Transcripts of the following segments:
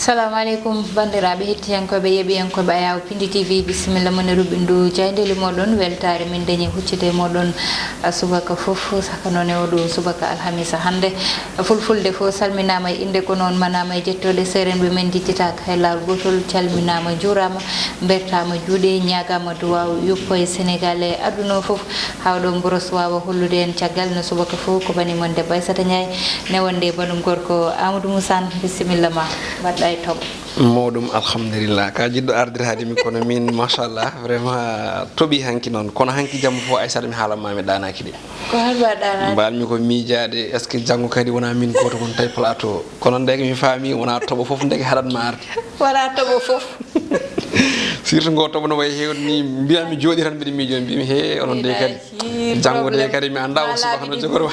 Assalamu alaikum bandiraɓe hettiyankoɓe yeɓiyankoɓe Ayaw Piindi TV bisimilla moniru ɓindu jaydeli moɗon weltare min dañi huccide moɗon subaka fof saka noon e oɗo subaka alhamisa hande fulfulde fo salminama e inde ko noon manama e jettode serenɓe men diccitaka hay lawol gotol calminama juurama bertama juuɗe ñagama duwaw yuppo e Sénégal e aduna fof hawɗo boros wawa hollude en caggal no subaka fof ko banimon debbo Aissata Ndiaye newonde banum gorko Amadou Moussane bisimilla ma mawɗum alhamdulillah ka jiɗɗo ardirade mi kono min machallah vraiment toɓi hanki noon kono hanki jamma fo Aissata mi haalanmami ɗanaki de ko halba ɗanaki mbalmi ko miijade est ce que janggo kadi wona min goto kon tawi plateau kono ndeke mi faami wona toɓo foof ndeke haɗatma arde wona toɓo foof surtout ngo toɓo no wayi hewde ni mbiyami jooɗi tan mbiɗa miijo mbimi he onon de kadi janggo de kadi mi anda o subaka no jogori wa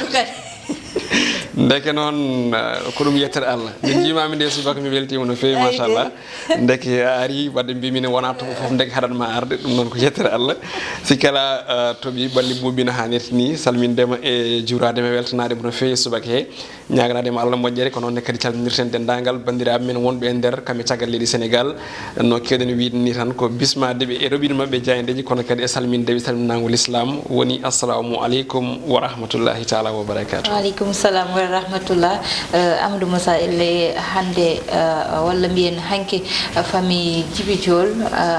ndeke noon ko ɗum yettere Allah min jimami nde subaka mi weltima no fewi machallah ndeke a ari wadde mbimine wona toɓo foof ndeke haɗatma arde ɗum noon ko yettere Allah sikkala toɓi balli buubi no hannirta ni salmindema e juuradema e weltanadema no fewi subaka he ñaganadema Allah moƴƴere ko noonne kadi calminirten dendagal bandiraɓe men wonɓe e nder kamɓe caggal leydi Sénégal no kewɗen wiide ni tan ko bismadeɓe e roɓino mabɓe jayndeji kono kadi e salmindeɓe salminago l'islam woni assalamu aleykum wa rahmatullahi taala wa barakatuh. Waaleykum salam wa rahmatullah. Amadou Moussa elle hande walla mbiyen hanke famille Djiby Diol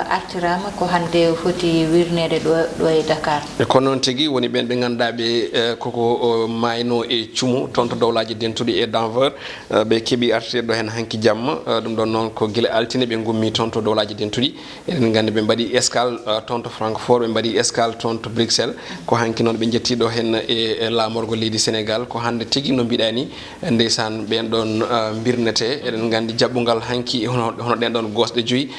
artirama ko hande foti wirnede ɗo e Dakar. Ko noon tigui woni ɓen ɓe gandaɓe koko mayno e cuumu toon to dowlaji dentuɗi e Denver ɓe keeɓi artirde ɗo hen hanki jamma ɗum ɗon noon ko guila altine ɓe gummi toon to dowlaji dentuɗi eɗen gandi ɓe mbaɗi escale toon to Francfort ɓe mbaɗi escale toon to Bruxelles ko hanki noon ɓe jettiɗo hen e lamorgo leydi Sénégal ko hande tigui no mbiɗa ni ndeysan ɓen ɗon birnete eɗen gandi jaɓɓugal hanki hono ɗen ɗon gosɗe joyyi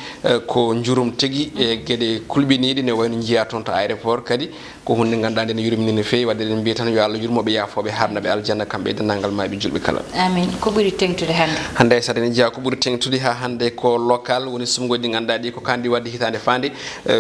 ko juurum tigui e gueɗe kulɓiniɗe ne wayno jiiya toon to aéroport kadi ko hunde ganduɗa nde ne yurmini no fewi wadde eɗen mbiya tan yo Allah yurmoɓe yafoɓe harnaɓe aljanna kamɓe e dendagal maɓe julɓe kala amin. Ko ɓuuri tengtude hande Aissata ne jeeya ko ɓuuri tengtude ha hande ko local woni sumgoji ɗi ganduɗa ɗi ko kandi wadde hitande fande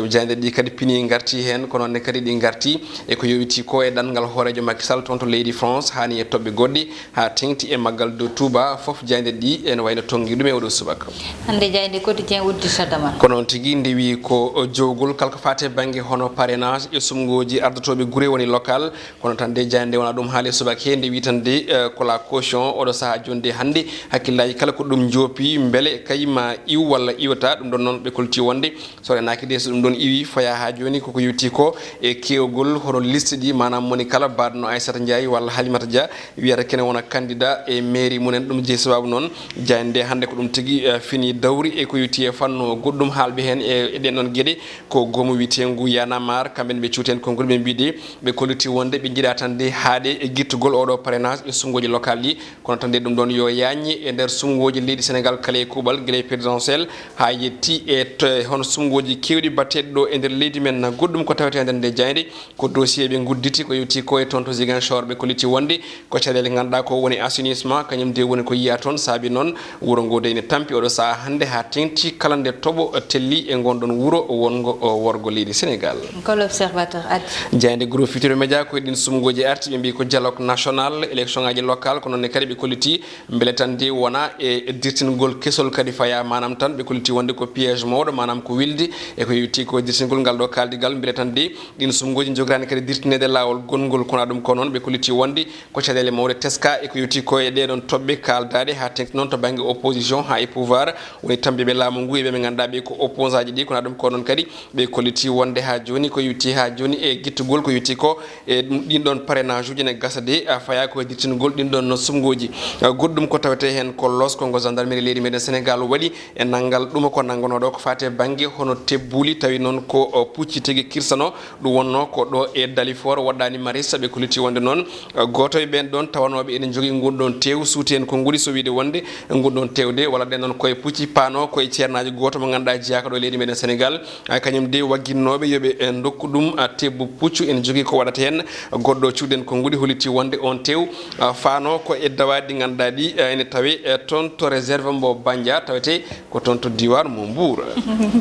jande ɗi kadi Piindi garti hen ko noonne kadi ɗi garti e ko yowiti ko e ɗanngal hoorejo Macky Sall toon to leydi France hani e toɓɓe goɗɗi ha tengti e maggal do Touba foof jayde ɗi ene wayno tonggui ɗum e oɗo subaka hande jayde quotidien udditata man ko noon tigui ndewi ko jowgol kala ko fate banggue hono parrainage e sumgoji ardotoɓe guure woni local kono tan de jayde wona ɗum haali subaka he ndewi tan de ko la caution oɗo saaha joni de hande hakkillaji kala ko ɗum joopi beele kayima iw walla iwata ɗum ɗon noon ɓe kolti wonde so renaki de so ɗum ɗon iwi faya ha joni koko yewti ko e kewgol hono liste ɗi manam moni kala badno Aissata Ndiaye walla Halimata Dia wiyata kene wona candidat e mairie munen ɗum jeeyi sababu noon jayde hande ko ɗum tigui fini dawri e ko yewti e fanno goɗɗum haalɓe hen e ɗen ɗon gueɗe ko gomo witengu yanamar kamɓen ɓe cuuten konngol ɓe mbiɗi ɓe kolliti wonde ɓe jiiɗa tan de haaɗe e guittugol oɗo parrainage e sumgoji local ɗi kono tan de ɗum ɗon yo yañi e nder sumgoji leydi Sénégal kala e kuuɓal gueɗe présidentiel ha yetti e hono sumgoji kewɗi batteɗe ɗo e nder leydi men goɗɗum ko tawete nder nde jayde ko dossier ɓe gudditi ko yewti ko e toon to Ziguinchor ɓe kolliti wonde ko caɗele ganduɗa ko woni assainissement kañum de woni ko yiya toon saabi noon wuuro ngo de ne tampi oɗo saaha hande ha tengti kala nde toɓo telli e gonɗon wuuro wongo worgo leydi Sénégal ko l'observateur addi jayde groupe Futurs Médias ko ɗin sumgoji arti ɓe mbi ko dialogue national élection ngaji local ko noonne kadi ɓe kolliti beele tan de wona e dirtingol kesol kadi faya manam tan ɓe kolliti wonde ko piége mawɗo manam ko wilde e ko yewti ko dirtingol ngal ɗo kaldigal beele tan de ɗin sumgoji jogorani kadi dirtinede lawol gongol kono ɗum ko noon ɓe kolliti wonde ko caɗele mawɗe teska e ko yewti ko e ɗeɗon toɓɓe kaldade ha tengti noon to banggue opposition ha e pouvoir woni tambiɓe laamu ngu e ɓe ganduɗa ɓe ko opposant ji ɗi kono ɗum ko noon kadi ɓe kolliti wonde ha joni ko yewti ha joni e guittugol ko yewti ko e ɗin ɗon parrainage uji ne gasa de faya ko dirtingol ɗin ɗon no sumgoji goɗɗum ko tawete hen ko loskongo gendarmerie leydi meɗen Sénégal waɗi e nanggal ɗuma ko nangonoɗo ko fate banggue hono tebbuli tawi noon ko pucci tigui kirsano ɗum wonno ko ɗo e Dalifort waɗɗani Marissa ɓe kolliti wonde noon goto e ɓen ɗon tawanoɓe ene jogui gunɗon tew suuti en ko guuri so wiide wonde gunɗon tewde walla ɗen ɗon koye pucci pano koye ceernaji goto mo ganduɗa jeyaka ɗo leydi meɗen Sénégal kañum de wagguinnoɓe yooɓe dokku ɗum tebbu puccu ene jogui ko waɗata hen goɗɗo cuuɗen ko guuɗi holiti wonde on tew fano président ko e dawadi ngandadi ene tawi ton to réserve mbo Bandia tawete ko ton to diwar mo Mbour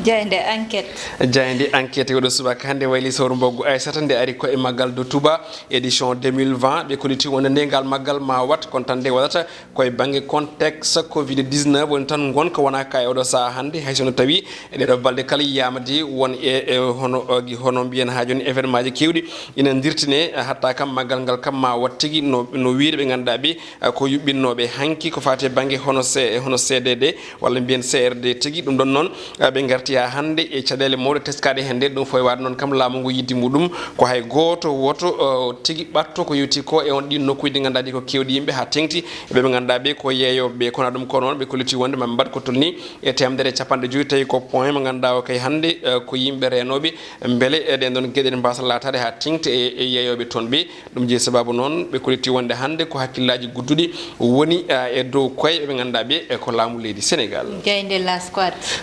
jayde enquête wodo subaka hande wayli sawru mboggu Aissata nde ari ko e maggal do Touba édition 2020 be koliti wonde ndengal maggal ma wat kon tan de wadata ko e bangi contexte covid 19 won tan gonka wana kay odo sa hande haysono tawi e do balde kala yamadi won e hono biyen ha joni événement ji kewdi ina dirtine hatta kam maggal ngal kam ma wattigi no wiide be ganda be ko yubbinnobe hanki ko fate bangi hono CDD walla biyen CRD tigi dum don non be garti ha hande e cadele mawde teskade hende dum foy wad non kam laamu ngu yiddi mudum ko hay goto woto tigi batto ko yuti ko e on di nokkude ganda di ko kewdi yimbe ha tengti be ganda be ko yeyobe kono dum ko non be koliti wonde mam bad ko tolni e temdere capande joyi tawi ko point mo ganda o kay hande ko yimbe renobe mbele e den don geden mbasa latade ha tengti e yeyobe ton be dum je sababu non be koliti wonde hande ko hakkillaji guddudi woni e dow koy be ganda be e ko laamu leydi Sénégal gaynde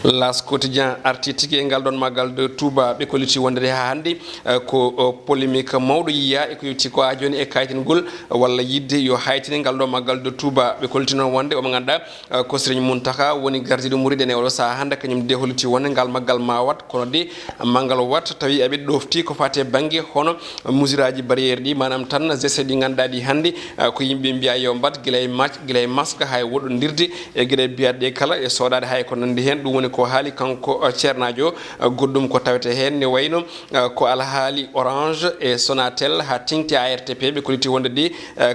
las quotidien article e ngal don magal de Touba be koliti wonde ha hande ko polémique mawdo yiya e ko yuti ko joni e kaytingol walla yidde yo haytini ngal do magal de Touba be koliti non wonde o ganda ko Serigne Muntaka woni gardido mouride ne o sa hande kanyum de holiti wonde ngal magal ma wat kono de mangal wat tawi abe dofti ko fate bangi hono musiraji barrière di manam tan gese di ganda di hande ko yimbe biya yo mbat gilay masque hay wodondirde e gilay biade kala e sodade hay ko nandi hen dum woni ko haali kanko cernajo goddum ko tawete hen ne wayno ko alhaali Orange e Sonatel ha tingti ARTP be koliti wonde di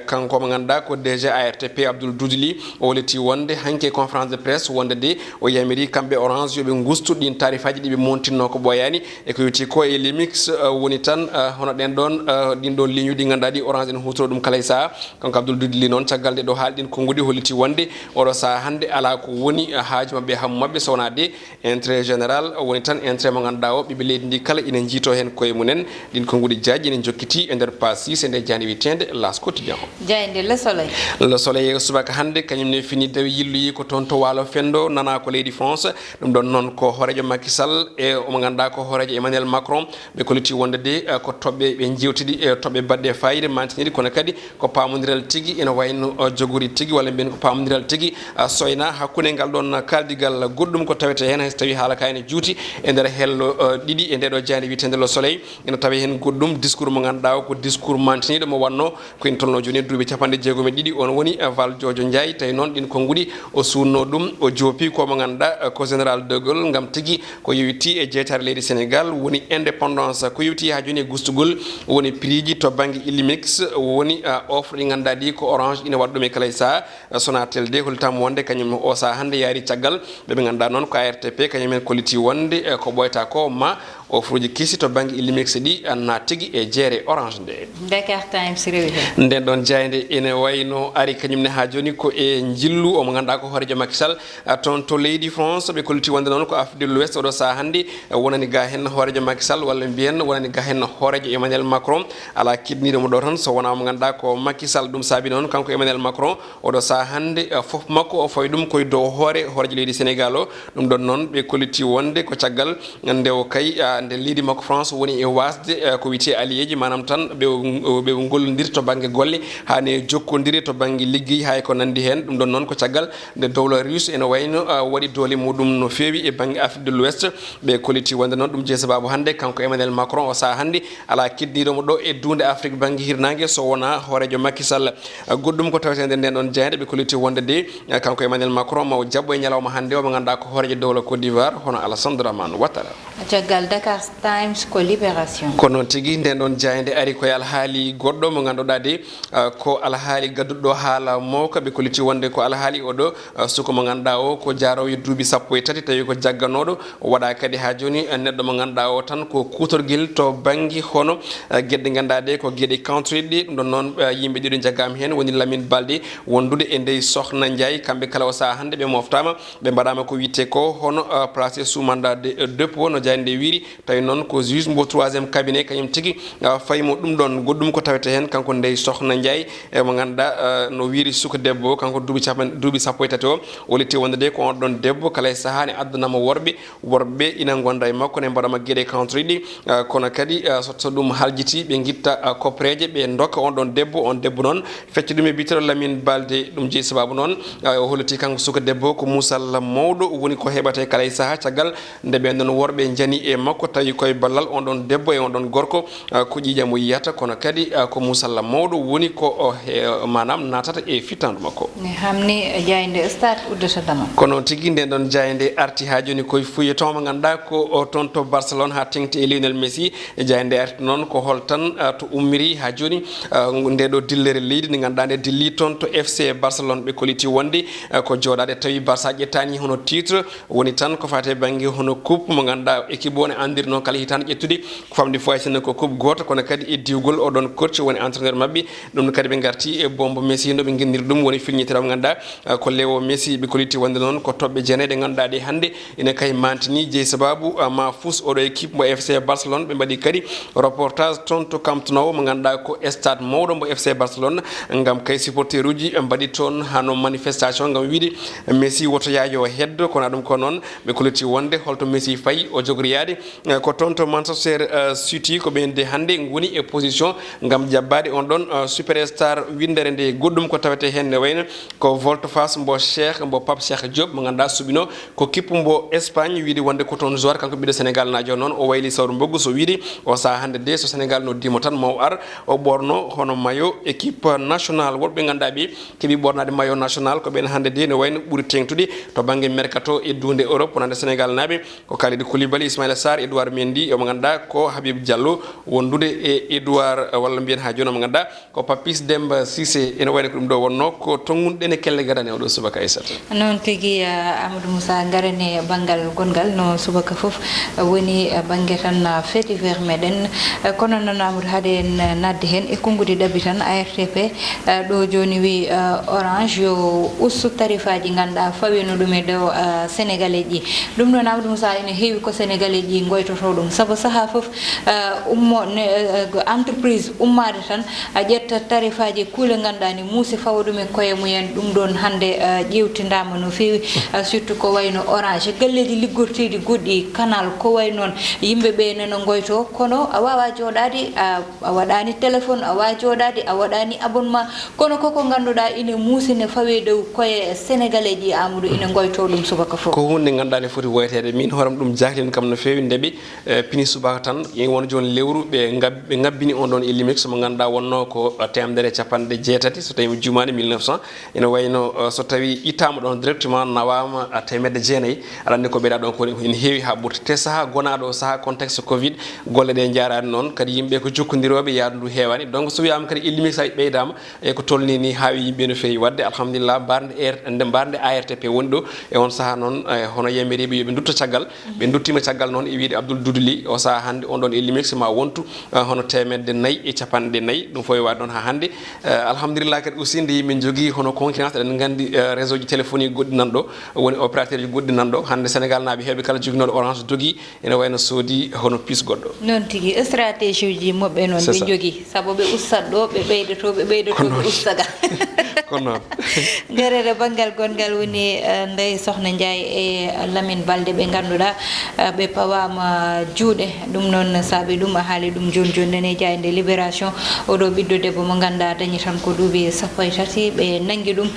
kanko mo ganda ko DG ARTP Abdoul Doudili o woliti wonde hanke conférence de presse wonde de o yamiri kambe Orange yobe gustu din tarifaji dibe montinno ko boyani e ko yuti ko e limix woni tan hono den don din don ligne di ganda di Orange en hutro dum kala sa kanko Abdoul Doudili non tagalde do haaldin ko ngudi holiti wonde oro sa hande ala ko woni haaji mabbe ham mabbe sona de intérêt général woni tan intérêt mo ganda o bibe leydi ndi kala ina jito hen koye munen din ko ngudi jaaji ne jokkiti e der pass 6 e der jani witende las quotidien jayde le soleil subaka hande kanyum ne fini dawi yilluyi ko ton to walo fendo nana ko leydi France dum don non ko horejo Macky Sall e o mo ganda ko horejo Emmanuel Macron be koliti wonde de ko tobbe be jiwtidi e tobbe badde fayide mantinidi kono kadi ko pamondiral tigi ina wayno joguri tigi wala ben ko pamondiral tigi soyna hakkunde ngal don kaldigal goddum ko tawete hen hay tawi hala kayne juuti e der hello didi e dedo jani witende le soleil ina tawi hen goddum discours mo ganda ko discours mantinido mo wanno ko en tolno joni duubi capande jeegom e didi on woni Val Jojo Ndiaye tay non din ko ngudi o sunno dum o jopi ko mo ganda ko général de Gaulle ngam tigi ko yewiti e jeetare leydi Sénégal woni indépendance ko yewiti ha joni gustugol woni prix to bangi Illimix woni offre di ganda di ko Orange ina waddo me kala sa Sonatel de holtam wonde kanyum o sa hande yaari tiagal be ganda non ko ARTP kanyum koliti wonde ko boyta ko ma offruji kisi to bangi Illimix di na tigi e jere Orange de Dakar Times Revue nden don jayde ene wayno ari kanyum ne ha joni ko e jillu o mo ganda ko horejo Macky Sall ton to leydi France be kolti wonde non ko Afrique de l'Ouest do sa handi wonani ga hen horejo Macky Sall walla biyen wonani ga hen horejo Emmanuel Macron ala kidnido mo do tan so wona mo ganda ko Macky Sall dum sabi non kanko Emmanuel Macron o do sa hande fof makko o foy dum koy do horejo leydi Sénégal o dum don non be kolti wonde ko tiagal nde o kay nde leydi makko France woni e wasde ko witi alliéji manam tan be gollondir to bangi golle hane jokkondiri to bangi liggi hay ko nandi hen dum don non ko tiagal de dowla russe ene wayno wadi dole mudum no fewi e bangi Afrique de l'Ouest be koliti wonde non dum je sababu hande kanko Emmanuel Macron o sa hande ala kiddido mo do e dunde Afrique bangi hirnange so wona horejo Macky Sall goddum ko tawtende den don jeyde be koliti wonde de kanko Emmanuel Macron maw jabbo e nyalawma hande o mo ganda ko horejo dowla Côte d'Ivoire hono Alassane Dramane Ouattara jagal Dakar Times ko libération ko non tigi den don jayde ari ko alhaali goddo mo gandoda de ko alhaali gaddudo haala mawka be koliti wonde ko alhaali odo suko mo ganda o ko jaraw duubi sappo e tati tawi ko jagganodo wada kadi ha joni neddo mo ganda o tan ko kutorgel to bangi hono gedde ganda de ko gede country di don non yimbe dido jaggam hen woni Lamine Balde wondude e ndey Sokhna Ndiaye kambe kala o sa hande be moftama be badama ko witte ko hono placé sous mandat de dépôt no jande wiri tawi noon ko juge mbo 3e cabinet kanyum tigi faymo dum don goddum ko tawete hen kanko ndey sokhna Ndiaye mo ganda no wiiri suka debbo kanko duubi sappo e tati o woliti wonde ko on don debbo kala sahani addunama worbe ina gonda e makko ne mbaɗama gueɗe country ɗi kono kadi so ɗum haljiti ɓe guitta kopreje ɓe dokka on ɗon debbo noon fecci ɗum e bitero Lamine Balde ɗum jeeyi sababu noon o holliti kanko suka debbo ko musalla mawɗo woni ko heɓate kala saaha caggal nde ɓe ɗon worɓe jani e makko tawi koye ballal on ɗon debbo e on ɗon gorko ko ƴiƴamo yiyata kono kadi ko musalla mawɗo woni ko manam natata e fittandu makko hamni jayde stade uddata dama kono tigui nden ɗon jayde arti ha joni koye fouilleton mo ganduɗa ko toon to Barcelone ha tengti e Lionel Messi jayde arti noon ko hol tan to ummiri ha joni nde ɗo dillere leydi nde ganduɗa nde dilli toon to FC Barcelone ɓe koliti wonde ko joɗade tawi Barça ƴettani hono titre woni tan ko fate banggue hono coupe mo ganduɗa équipe o ne andiri noon kala hitande ƴettude ko famde fo haysinno ko coupe goto kono kadi e diwgol oɗon coach woni entraîneur mabɓe ɗum kadi ɓe garti e bombo Messi no ɓe guinniri ɗum woni filñitiraɓe ganduɗa ko Léo Messi ɓe koliti wonde noon ko toɓɓe jeenayɗe ganduɗa ɗe hande ene kay mantini jeeyi sababu ma fus oɗo équipe mo FC Barcelone ɓe mbaɗi kadi reportage toon to Camp Nou mo ganduɗa ko stade mawɗo mo FC Barcelone gam kay supporter uji mbaɗi toon hano manifestation gam wiide Messi woto yaajo heddo kono ɗum ko noon ɓe koliti wonde holto Messi fayi o jogoriyade ko toon to Manchester City ko ɓeyde hande goni e position gam jabbade on ɗon superstar windere nde goɗɗum ko tawete hen ne wayno ko volte-face mbo Pape Cheikh Diop mo ganduɗa suɓino ko kippu mbo Espagne wiide wonde ko toon joueur kanko ɓiɗo Sénégal najo noon o wayli sawru mboggu so wiide o saha hande de so Sénégal no dimo tan maw ar o ɓorno hono maillot équipe national woɗɓe ganduɗa ɓe keeɓi ɓornade maillot national ko ɓen hande de ne wayno ɓuuri tengtude to banggue mercato e dunde Europe wonande Sénégal naɓe ko Kalidou Koulibaly Ismaïla Sarr Edouard Mendy omo ganduɗa ko Habib Diallo wondude e Edouard walla mbiyen ha joni omo ganduɗa ko Papis Demba Cissé ene wayno ko ɗum ɗo wonno ko tongunɗen e kelle gadane oɗo subaka Aissata noon tigui Amadou Moussa garane banggal gongal no subaka foof woni banggue tan feeti vers meɗen kono noon Amadou haade en nadde hen e konngudi ɗaɓɓi tan ARTP ɗo joni wi orange yo ustu tarifaji ganduɗa fawino ɗum e dow sénégalais ji ɗum ɗon Amadou Moussa ene heewi ko sénégalais ji goytoto ɗum saabu saaha foof entreprise ummade tan ƴetta tarifaji kuule ganduɗa ni muusi fawa ɗum e koye mumen ɗum ɗon hande ƴewtidama no fewi surtout ko wayno orange galleji liggorteɗi goɗɗi canal ko way noon yimɓeɓe nano goyto kono a wawa joɗade a waɗani téléphone a wawa joɗade a waɗani abonnement kono koko ganduɗa ine muusine fawe dow koye sénégalais ji Amadou ine goyto ɗum subaka foof ko hunde ganduɗa ne foti woytede min hooram ɗum jahlin kam no fewi ndeɓe pini subaka tan won joni lewru ɓe ngabbini on ɗon illimix mo ganduɗa wonno ko temedere capanɗe jeetati so tawi jumani 1900 ene wayno so tawi ittama ɗon directement nawama temedde jeenayyi aɗa andi ko ɓeyɗa ɗon ko ene heewi ha ɓurti te saaha gonaɗo o saaha contexte covid golle ɗe jarani noon kadi yimɓe ko jokkodiroɓe yaadu ndu hewani donc so wiyama kadi illimix aji ɓeydama e ko tolni ni haawi yimɓe no fewi wadde alhamdulillah mbarde ARTP woni ɗo e on saaha noon hono yamiriɓe yoɓe dutto caggal ɓe duttima caggal noon e wiide Abdoul Doudouly o saaha hande on ɗon illimix ma wontu hono temedde nayyi e capanɗe nayyi ɗum fo e wade ɗon ha hande alhamdulillah kadi aussi nde yimɓe jogui hono concurrence eɗen gandi réseau ji téléphonique goɗɗi nanɗo woni opérateur ji goɗɗi nanɗo hande Sénégal naaɓe heɓe kala joguinoɗo orange jogui ene wayno soodi hono puce goɗɗo noon tigui stratégie ji moɓɓe noon ɓe jogui saabu ɓe ustat ɗo ɓe ɓeydoto ɓe ustaga ko noon garere banggal gongal woni Ndeye Sokhna Ndiaye e Lamine Balde ɓe ganduɗa ɓe pawama juuɗe ɗum noon saabi ɗum a haali ɗum joni joni nene jayde libération oɗo ɓiɗɗo debbo mo ganduɗa dañi tan ko duuɓi sappo e tati ɓe nangui ɗum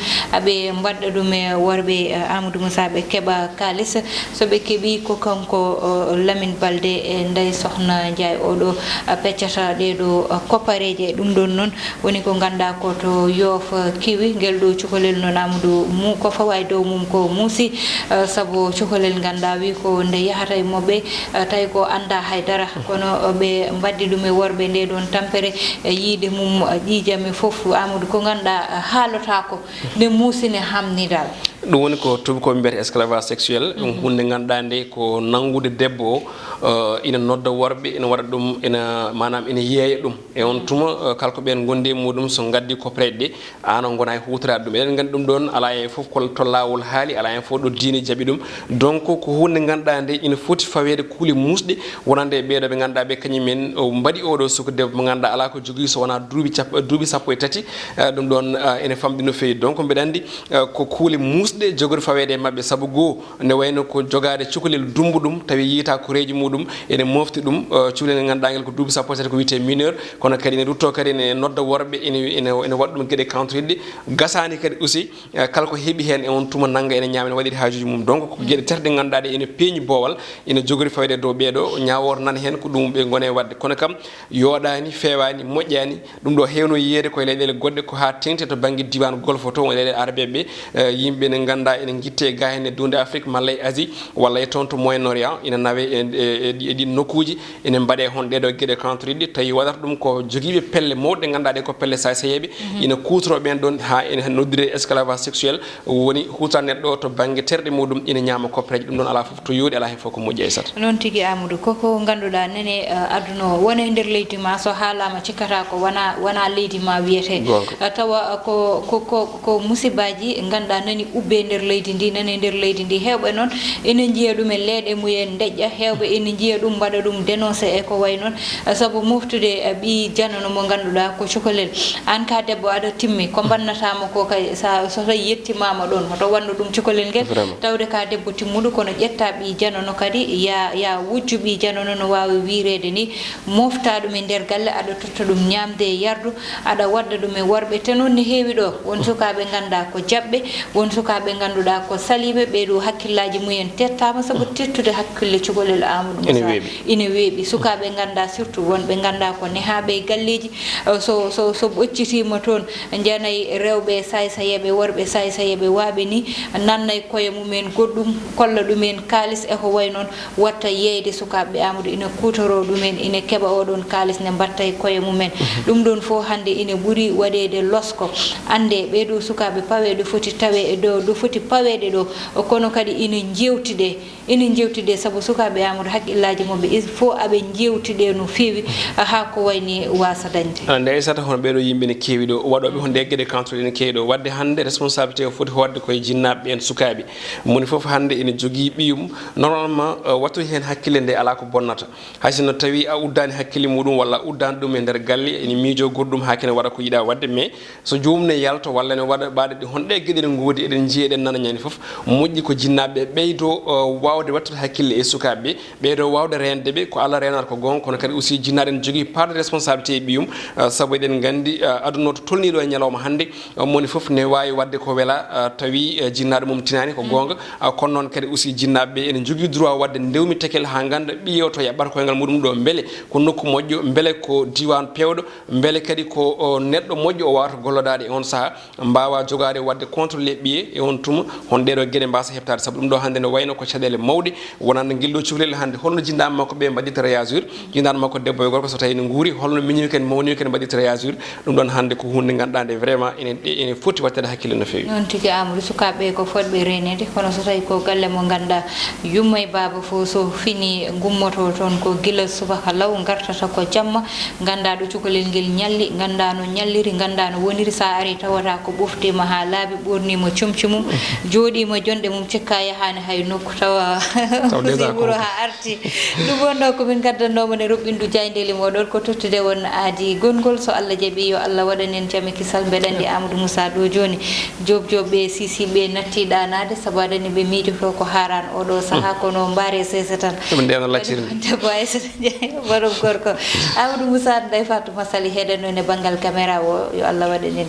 ɓe mbaɗɗa ɗum e worɓe Amadou Moussa ɓe keeɓa kalis soɓe keeɓi ko kanko Lamine Balde e Ndeye Sokhna Ndiaye oɗo peccata ɗeɗo koppareje ɗum ɗon noon woni ko ganduɗa ko to Yoff kiwi guel ɗo cukalel noon Amadou mu ko fawa e dow mum ko muusi saabu cukalel ganduɗa wi ko nde yahata e moɓɓe tawi ko anda haydara kono ɓe mbaddi ɗum e worɓe nde ɗon tampere yiide mum ƴiijame foof Amadou ko ganduɗa haalotako nde muusine hamnidal ɗum woni ko tubi ko mbiyete esclavage sexuel ɗum hunde ganduɗa nde ko nangude debbo o ina nodda worɓe ina waɗa ɗum ina manam ina yeeya ɗum e on tuma kala ko ɓen gondi e muɗum so gaddi coprede ɗe an o gona e hutorade ɗum eɗen gandi ɗum ɗon ala hen foof ko to lawol haali ala hen foof ɗo diine jaaɓi ɗum donc ko hunde ganduɗa nde ina foti fawede kuule musɗe wonande e ɓeeɗo ɓe ganduɗa ɓe kañumen mbaɗi oɗo suku debbo mo ganduɗa ala ko jogui so wona duuɓi sappo e tati ɗum ɗon ene famɗi no fewi donc mbiɗa andi ko kuule musɗe jogori fawede e mabɓe saabu goho ne wayno ko jogade cukalel dumbu ɗum tawi yiita koreji muɗum ene mofti ɗum cukalel nde ganduɗa ngel ko duuɓi sappo e tati ko wiyete mineur kono kadi ene rutto kadi ene nodda worɓe ene waɗa ɗum gueɗe kantoriɗɗe gasani kadi aussi kala ko heeɓi hen e on tuma nangga ene ñaama ene waɗiri hajuji mum donc ko gueɗe tati ɗe ganduɗa ɗe ene peeñi boowal ene jogori fawede dow ɓeeɗo ñawor nan hen ko ɗum ɓe gone wadde kono kam yooɗani fewani moƴƴani ɗum ɗo hewno yiyede koye leyɗele goɗɗe ko ha tengte to banggue diwan golfo to woni leyɗele arabeɓe yimɓe ne ganduɗa ene guitte ga hen e dunde afrique malla e asie walla e toon to moyen orient ina nawe e ɗin nokkuji ene mbaɗe hon ɗeɗo gueɗe kantoriɗɗe tawi waɗata ɗum ko joguiɓe pelle mawɗe ɗe ganduɗa ɗe ko pelle sayeɓe ina kutoro ɓen ɗon ha ene noddire esclavage sexuel woni huta neɗɗo to banggue terɗe muɗum ina ñama koppereje ɗum ɗon ala foof to yooɗi ala hen foof ko moƴƴi e sata noon tigui Amadou koko ganduɗa nene aduna o wona e nder leydi ma so haalama cikkata ko wona leydi ma wiyete tawa ko musibaji ganduɗa nani ubbe nder leydi ndi nani e nder leydi ndi hewɓe noon ene jiiya ɗum e leeɗe mumen deƴƴa hewɓe ene jiiya ɗum mbaɗa ɗum dénoncé e ko way noon saabu moftude ɓi janano mo ganduɗa ko cukalel an ka debbo aɗa timmi ko bannatama ko kay so tawi yettimama ɗon hoto wannu ɗum cukalel ngel tawde ka debbo timmuɗo kono ƴetta ɓi janano kadi ya wujju ɓi janano no wawi wirede ni mofta ɗum e nder galle aɗa totta ɗum ñamde e yardu aɗa wadda ɗum e worɓe te noon ne heewi ɗo won sukaɓe ganduɗa ko jaɓɓe won sukaɓe ganduɗa ko saliɓe ɓeɗo hakkillaji mumen tettama saabu tettude hakkille cukalel Amadou Moussa ine weeɓi sukaɓe ganduɗa surtout wonɓe ganduɗa ko nehaɓe e galleji so ɓoccitima toon janayi rewɓe saysayeɓe worɓe saysayeɓe waaɓe ni nannay koye mumen goɗɗum kolla ɗumen kalis e ko way noon watta yeyde sukaɓe Amadou ina kutoro ɗumen ina keɓa oɗon kalis ne mbatta e koye mumen ɗum ɗon fo hande ina ɓuuri waɗede losko ande ɓeɗo sukaɓe pawe ɗo foti tawe ɗo foti pawede ɗo kono kadi ina jewtide saabu sukaɓe Amadou haqqillaji moɓe il faut aɓe jewtide no fewi ha ko wayni wasa dañde nde sata hono ɓeɗo yimɓe ne kewi ɗo waɗoɓe honde gueɗe kantoɗe ne kewi ɗo wadde hande responsabilité o foti hodde koye jinnaɓe en sukaɓe moni foof hande ene jogui ɓiyum normalement wattu hen hakkille nde ala ko bonnata haysino tawi a uddani hakkille muɗum walla uddani ɗum e nder galle ene miijo goɗɗum ha kene waɗa ko yiiɗa wadde mais so jomum ne yalto walla ne waɗa ɓaɗe honɗe gueɗe ɗe goodi eɗen jiiya eɗen nana ñani foof moƴƴi ko jinnaɓe ɓeydo wawde wattude hakkille e sukaɓeɓe ɓeydo wawde rendeɓe ko Allah renata ko gonga kono kadi aussi jinnaɗe ne jogui part de responsabilité e ɓiyum saabu eɗen gandi aduna to tolniɗo e ñalawma hande moni foof ne wawi wadde ko weela tawi jinnaɗo mum tinani ko gonga kono noon kadi aussi jinnaɓeɓe ene jogui droit wadde ndewmi tekel ha ganda ɓiyo to yaɓɓata koyngal muɗum ɗo beele ko nokku moƴƴo beele ko diwan pewɗo beele kadi ko neɗɗo moƴƴo o wawata gollodade e on saaha mbawa jogade wadde contrôle ɓiye e on tuma hon ɗeɗo gueɗe mbasa heɓtade saabu ɗum ɗo hande ne wayno ko caɗele mawɗe wonande guilɗo cukalel hande holno jinnaɓe makko ɓe mbaɗirta réagir jinnaɗo makko debbo e gorko so tawi ne guuri holno miñoy ken mawni ken mbaɗirta réagir ɗum ɗon hande ko hunde ganduɗa nde vraiment ene foti wattede hakkille no fewi noon tigui Amadou sukaɓe ko fotɓe renede kono so tawi ko galle mo ganduɗa yumma e baba fo so fini gummoto toon ko guila subaka law gartata ko jamma ganda ɗo cukalel ngel ñalli ganda no ñalliri ganda no woniri sa ari tawata ko ɓoftima ha laaɓi ɓornima comci mum jooɗima jonɗe mum cikka yahani hay nokku tawa wuro ha arti ɗum wonno komin gaddannomo ne roɓɓindu jaydeli moɗon ko tottude won aadi gongol so Allah jaaɓi yo Allah waɗanen jaami kisal mbeɗandi Amadou Moussa ɗo joni jobjoɓe sisiɓe nattiɗa nade saabu aɗani ɓe miijoto ko haran oɗo saaha kono mbaare sese tan ɗum ndeno lacciri debbo Aissata borom gorko Amadou Moussa Ndeye Fatou Massaly heɗen noon e banggal caméra o yo Allah waɗanen